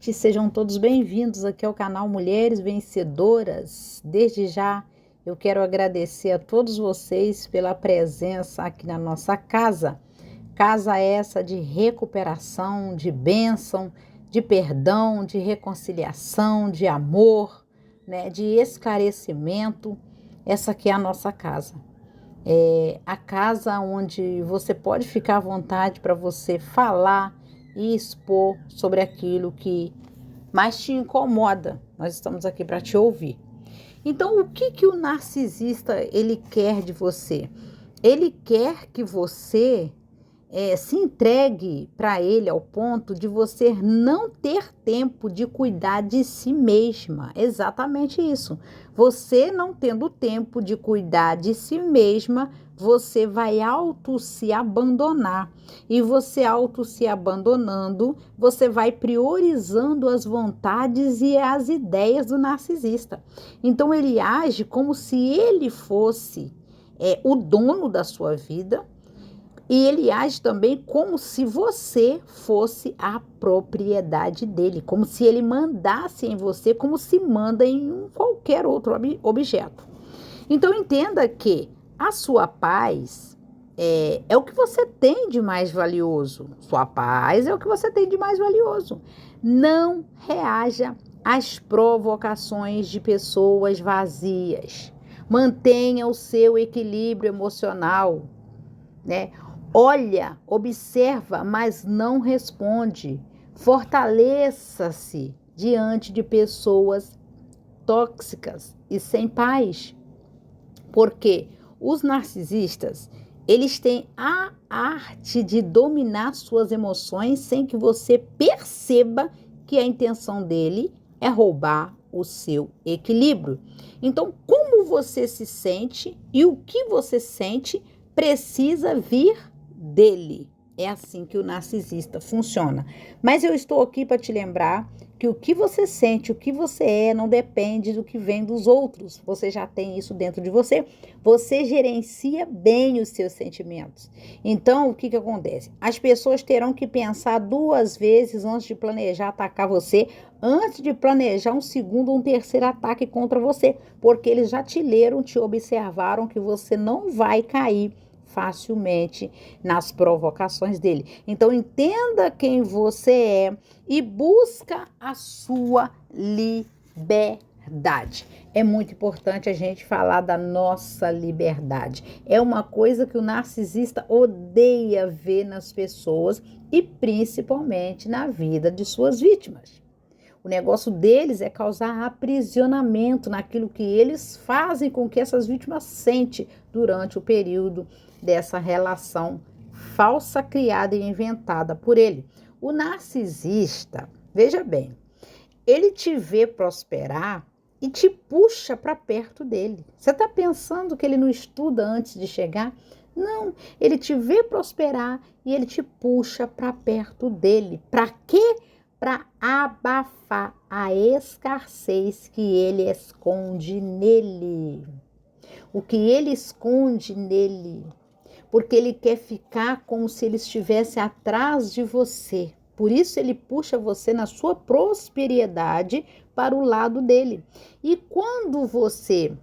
Sejam todos bem-vindos aqui ao canal Mulheres Vencedoras. Desde já eu quero agradecer a todos vocês pela presença aqui na nossa casa. Casa essa de recuperação, de bênção, de perdão, de reconciliação, de amor, né, de esclarecimento. Essa aqui é a nossa casa. É a casa onde você pode ficar à vontade para você falar e expor sobre aquilo que mais te incomoda. Nós estamos aqui para te ouvir. Então, o que o narcisista ele quer de você? Ele quer que você se entregue para ele ao ponto de você não ter tempo de cuidar de si mesma. Exatamente isso. Você não tendo tempo de cuidar de si mesma, você vai auto se abandonar. E você auto se abandonando, você vai priorizando as vontades e as ideias do narcisista. Então ele age como se ele fosse o dono da sua vida. E ele age também como se você fosse a propriedade dele, como se ele mandasse em você, como se manda em qualquer outro objeto. Então entenda que a sua paz é o que você tem de mais valioso. Sua paz é o que você tem de mais valioso. Não reaja às provocações de pessoas vazias. Mantenha o seu equilíbrio emocional, né? Olha, observa, mas não responde. Fortaleça-se diante de pessoas tóxicas e sem paz. Porque os narcisistas, eles têm a arte de dominar suas emoções sem que você perceba que a intenção dele é roubar o seu equilíbrio. Então, como você se sente e o que você sente precisa vir dele. É assim que o narcisista funciona. Mas eu estou aqui para te lembrar que o que você sente, o que você é, não depende do que vem dos outros. Você já tem isso dentro de você. Você gerencia bem os seus sentimentos. Então, o que acontece? As pessoas terão que pensar 2 vezes antes de planejar atacar você, antes de planejar um segundo ou um terceiro ataque contra você, porque eles já te leram, te observaram que você não vai cair facilmente nas provocações dele. Então entenda quem você é e busca a sua liberdade. É muito importante a gente falar da nossa liberdade. É uma coisa que o narcisista odeia ver nas pessoas e principalmente na vida de suas vítimas. O negócio deles é causar aprisionamento naquilo que eles fazem com que essas vítimas sentem durante o período dessa relação falsa, criada e inventada por ele. O narcisista, veja bem, ele te vê prosperar e te puxa para perto dele. Você está pensando que ele não estuda antes de chegar? Não, ele te vê prosperar e ele te puxa para perto dele. Para quê? Para abafar a escassez que ele esconde nele. O que ele esconde nele. Porque ele quer ficar como se ele estivesse atrás de você. Por isso ele puxa você na sua prosperidade para o lado dele. E quando você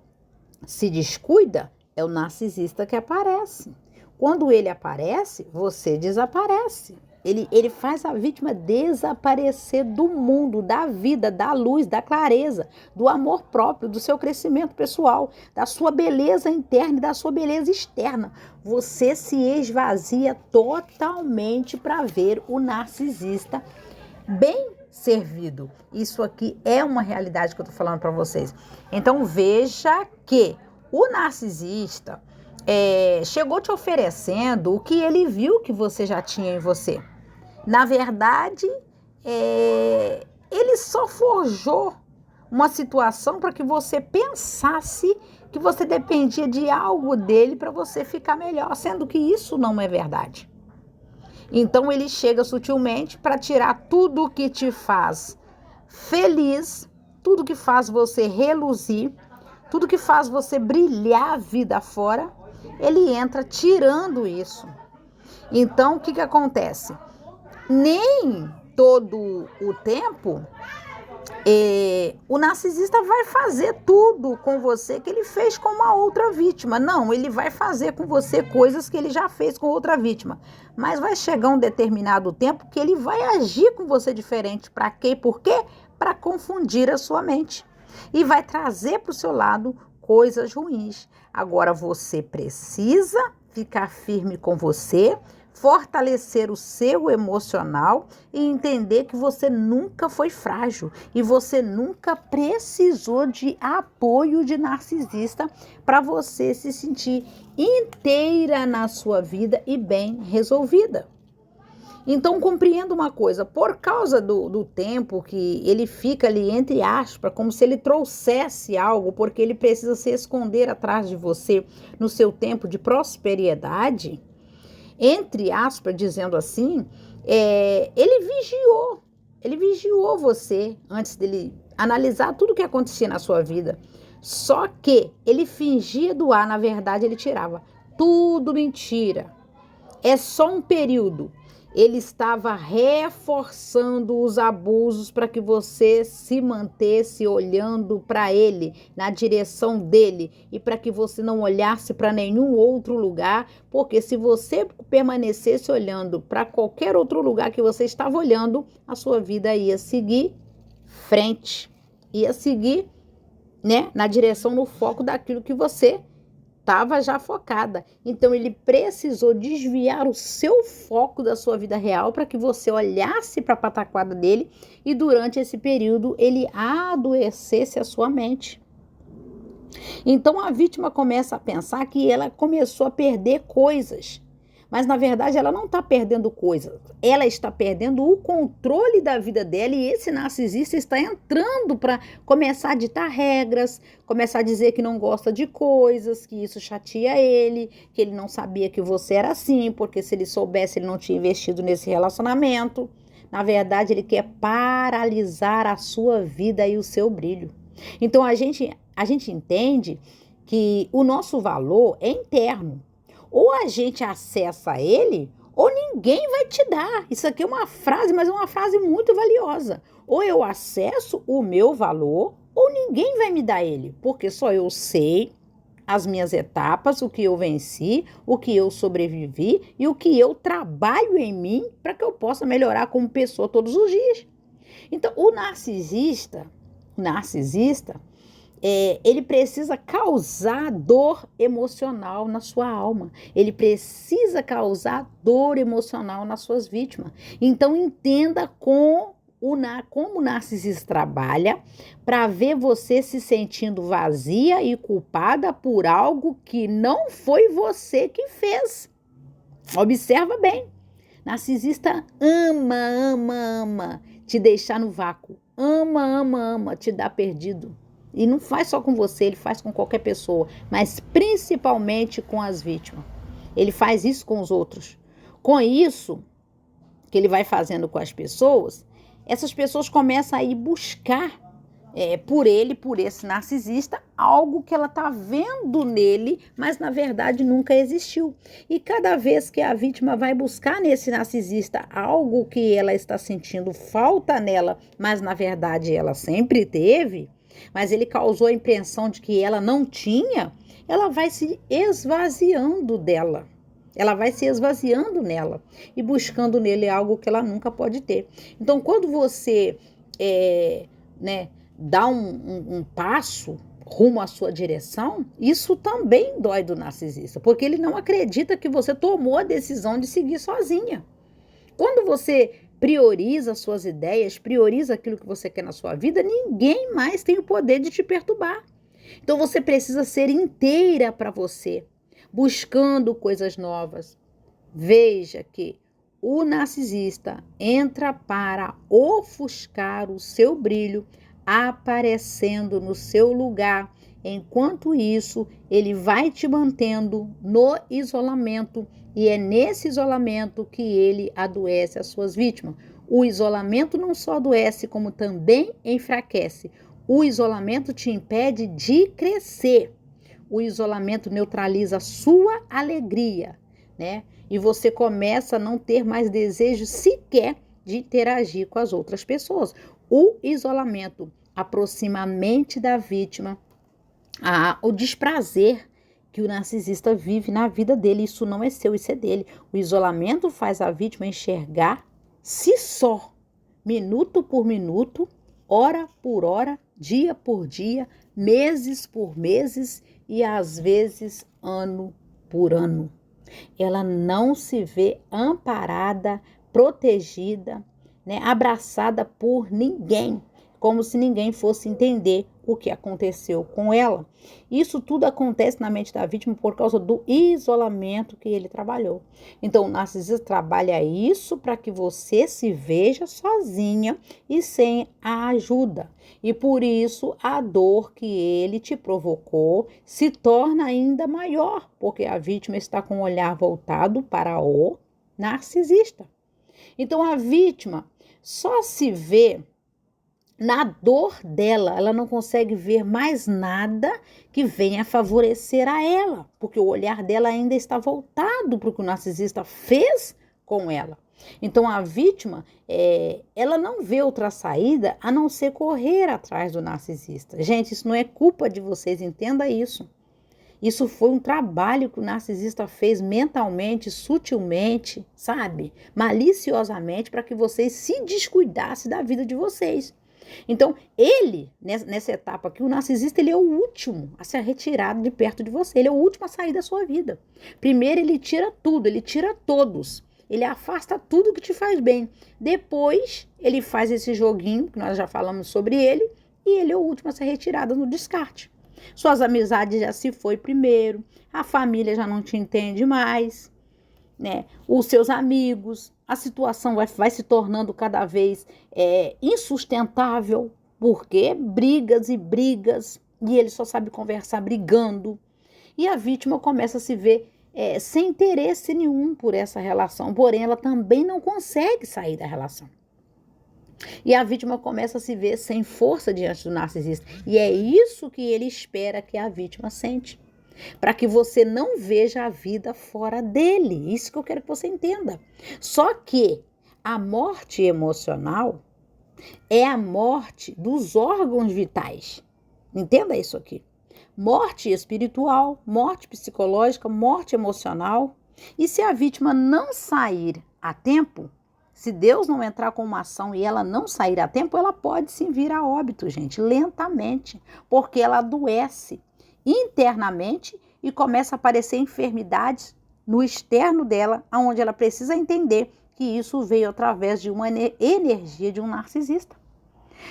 se descuida, é o narcisista que aparece. Quando ele aparece, você desaparece. Ele faz a vítima desaparecer do mundo, da vida, da luz, da clareza, do amor próprio, do seu crescimento pessoal, da sua beleza interna e da sua beleza externa. Você se esvazia totalmente para ver o narcisista bem servido. Isso aqui é uma realidade que eu estou falando para vocês. Então veja que o narcisista chegou te oferecendo o que ele viu que você já tinha em você. Na verdade, ele só forjou uma situação para que você pensasse que você dependia de algo dele para você ficar melhor, sendo que isso não é verdade. Então ele chega sutilmente para tirar tudo que te faz feliz, tudo que faz você reluzir, tudo que faz você brilhar a vida fora, ele entra tirando isso. Então o que acontece? Nem todo o tempo, o narcisista vai fazer tudo com você que ele fez com uma outra vítima. Não, ele vai fazer com você coisas que ele já fez com outra vítima. Mas vai chegar um determinado tempo que ele vai agir com você diferente. Para quê? Por quê? Para confundir a sua mente. E vai trazer para o seu lado coisas ruins. Agora você precisa ficar firme com você, fortalecer o seu emocional e entender que você nunca foi frágil e você nunca precisou de apoio de narcisista para você se sentir inteira na sua vida e bem resolvida. Então, compreenda uma coisa, por causa do tempo que ele fica ali, entre aspas, como se ele trouxesse algo, porque ele precisa se esconder atrás de você no seu tempo de prosperidade, entre aspas, dizendo assim, ele vigiou você antes dele analisar tudo o que acontecia na sua vida. Só que ele fingia doar, na verdade ele tirava. Tudo mentira. É só um período. Ele estava reforçando os abusos para que você se mantesse olhando para ele, na direção dele, e para que você não olhasse para nenhum outro lugar, porque se você permanecesse olhando para qualquer outro lugar que você estava olhando, a sua vida ia seguir frente, ia seguir, né, na direção, no foco daquilo que você estava já focada. Então ele precisou desviar o seu foco da sua vida real para que você olhasse para a pataquada dele e durante esse período ele adoecesse a sua mente. Então a vítima começa a pensar que ela começou a perder coisas. Mas, na verdade, ela não está perdendo coisas. Ela está perdendo o controle da vida dela e esse narcisista está entrando para começar a ditar regras, começar a dizer que não gosta de coisas, que isso chateia ele, que ele não sabia que você era assim, porque se ele soubesse, ele não tinha investido nesse relacionamento. Na verdade, ele quer paralisar a sua vida e o seu brilho. Então, a gente entende que o nosso valor é interno. Ou a gente acessa ele, ou ninguém vai te dar. Isso aqui é uma frase, mas é uma frase muito valiosa. Ou eu acesso o meu valor, ou ninguém vai me dar ele. Porque só eu sei as minhas etapas, o que eu venci, o que eu sobrevivi e o que eu trabalho em mim para que eu possa melhorar como pessoa todos os dias. Então, o narcisista, ele precisa causar dor emocional na sua alma. Ele precisa causar dor emocional nas suas vítimas. Então, entenda como o narcisista trabalha para ver você se sentindo vazia e culpada por algo que não foi você que fez. Observa bem. Narcisista ama te deixar no vácuo. Ama te dar perdido. E não faz só com você, ele faz com qualquer pessoa, mas principalmente com as vítimas. Ele faz isso com os outros. Com isso que ele vai fazendo com as pessoas, essas pessoas começam a ir buscar por esse narcisista, algo que ela está vendo nele, mas na verdade nunca existiu. E cada vez que a vítima vai buscar nesse narcisista algo que ela está sentindo falta nela, mas na verdade ela sempre teve, mas ele causou a impressão de que ela não tinha, ela vai se esvaziando dela. Ela vai se esvaziando nela e buscando nele algo que ela nunca pode ter. Então, quando você dá um passo rumo à sua direção, isso também dói do narcisista, porque ele não acredita que você tomou a decisão de seguir sozinha. Quando você prioriza suas ideias, prioriza aquilo que você quer na sua vida, ninguém mais tem o poder de te perturbar. Então você precisa ser inteira para você, buscando coisas novas. Veja que o narcisista entra para ofuscar o seu brilho, aparecendo no seu lugar. Enquanto isso, ele vai te mantendo no isolamento e é nesse isolamento que ele adoece as suas vítimas. O isolamento não só adoece, como também enfraquece. O isolamento te impede de crescer. O isolamento neutraliza a sua alegria, né? E você começa a não ter mais desejo sequer de interagir com as outras pessoas. O isolamento aproxima a mente da vítima o desprazer que o narcisista vive na vida dele. Isso não é seu, isso é dele. O isolamento faz a vítima enxergar si só, minuto por minuto, hora por hora, dia por dia, meses por meses e às vezes ano por ano. Ela não se vê amparada, protegida, né, abraçada por ninguém, como se ninguém fosse entender o que aconteceu com ela. Isso tudo acontece na mente da vítima por causa do isolamento que ele trabalhou. Então, o narcisista trabalha isso para que você se veja sozinha e sem a ajuda. E por isso, a dor que ele te provocou se torna ainda maior, porque a vítima está com o olhar voltado para o narcisista. Então, a vítima só se vê na dor dela, ela não consegue ver mais nada que venha favorecer a ela, porque o olhar dela ainda está voltado para o que o narcisista fez com ela. Então, a vítima, ela não vê outra saída a não ser correr atrás do narcisista. Gente, isso não é culpa de vocês, entenda isso. Isso foi um trabalho que o narcisista fez mentalmente, sutilmente, sabe? Maliciosamente, para que vocês se descuidassem da vida de vocês. Então, ele, nessa etapa aqui, o narcisista, ele é o último a ser retirado de perto de você. Ele é o último a sair da sua vida. Primeiro, ele tira tudo, ele tira todos. Ele afasta tudo que te faz bem. Depois, ele faz esse joguinho, que nós já falamos sobre ele, e ele é o último a ser retirado no descarte. Suas amizades já se foi primeiro, a família já não te entende mais, né? Os seus amigos, a situação vai se tornando cada vez insustentável, porque brigas e brigas, e ele só sabe conversar brigando. E a vítima começa a se ver sem interesse nenhum por essa relação, porém ela também não consegue sair da relação. E a vítima começa a se ver sem força diante do narcisista. E é isso que ele espera que a vítima sente, para que você não veja a vida fora dele. Isso que eu quero que você entenda. Só que a morte emocional é a morte dos órgãos vitais. Entenda isso aqui. Morte espiritual, morte psicológica, morte emocional. E se a vítima não sair a tempo, se Deus não entrar com uma ação e ela não sair a tempo, ela pode sim vir a óbito, gente, lentamente, porque ela adoece internamente e começa a aparecer enfermidades no externo dela, onde ela precisa entender que isso veio através de uma energia de um narcisista.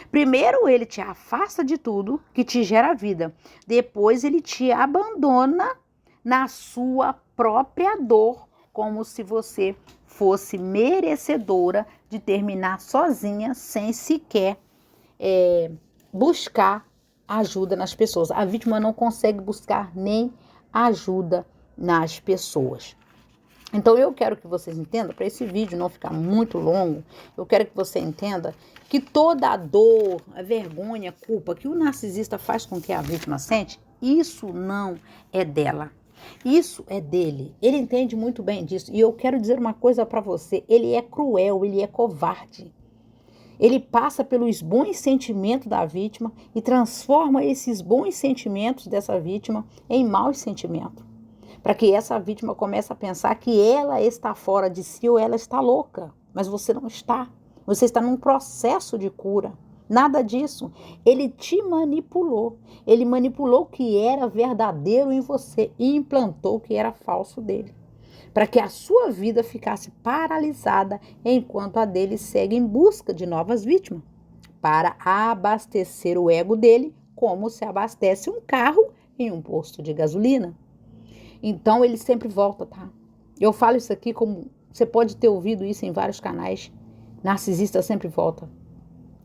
Primeiro, ele te afasta de tudo que te gera vida. Depois, ele te abandona na sua própria dor, como se você fosse merecedora de terminar sozinha, sem sequer buscar ajuda nas pessoas. A vítima não consegue buscar nem ajuda nas pessoas. Então, eu quero que vocês entendam, para esse vídeo não ficar muito longo, eu quero que você entenda que toda a dor, a vergonha, a culpa que o narcisista faz com que a vítima sente, isso não é dela. Isso é dele. Ele entende muito bem disso. E eu quero dizer uma coisa para você. Ele é cruel, ele é covarde. Ele passa pelos bons sentimentos da vítima e transforma esses bons sentimentos dessa vítima em maus sentimentos. Para que essa vítima comece a pensar que ela está fora de si ou ela está louca. Mas você não está. Você está num processo de cura. Nada disso. Ele te manipulou. Ele manipulou o que era verdadeiro em você e implantou o que era falso dele. Para que a sua vida ficasse paralisada enquanto a dele segue em busca de novas vítimas. Para abastecer o ego dele, como se abastece um carro em um posto de gasolina. Então ele sempre volta, tá? Eu falo isso aqui como você pode ter ouvido isso em vários canais. Narcisista sempre volta.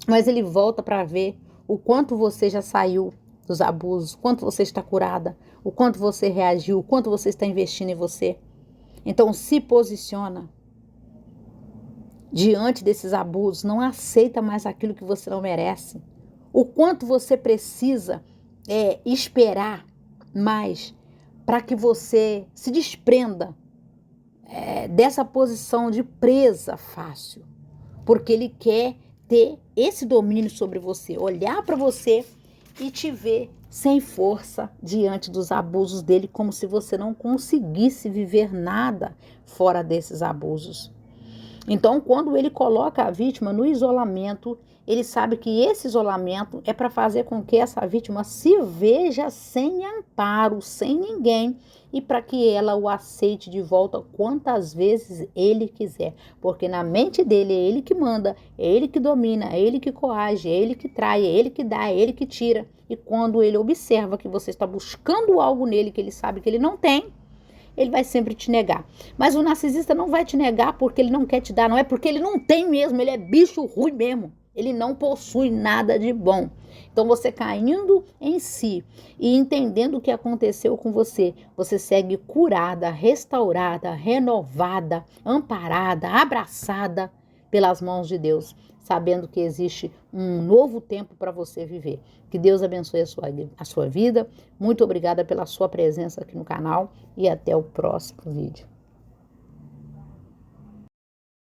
Mas ele volta para ver o quanto você já saiu dos abusos, o quanto você está curada, o quanto você reagiu, o quanto você está investindo em você. Então se posiciona diante desses abusos, não aceita mais aquilo que você não merece. O quanto você precisa esperar mais para que você se desprenda dessa posição de presa fácil. porque ele quer ter esse domínio sobre você, olhar para você e te ver sem força diante dos abusos dele, como se você não conseguisse viver nada fora desses abusos. Então, quando ele coloca a vítima no isolamento, ele sabe que esse isolamento é para fazer com que essa vítima se veja sem amparo, sem ninguém, e para que ela o aceite de volta quantas vezes ele quiser. Porque na mente dele é ele que manda, é ele que domina, é ele que coage, é ele que trai, é ele que dá, é ele que tira. E quando ele observa que você está buscando algo nele que ele sabe que ele não tem, ele vai sempre te negar. Mas o narcisista não vai te negar porque ele não quer te dar, não é porque ele não tem mesmo, ele é bicho ruim mesmo. Ele não possui nada de bom. Então, você caindo em si e entendendo o que aconteceu com você, você segue curada, restaurada, renovada, amparada, abraçada pelas mãos de Deus, sabendo que existe um novo tempo para você viver. Que Deus abençoe a sua vida. Muito obrigada pela sua presença aqui no canal e até o próximo vídeo.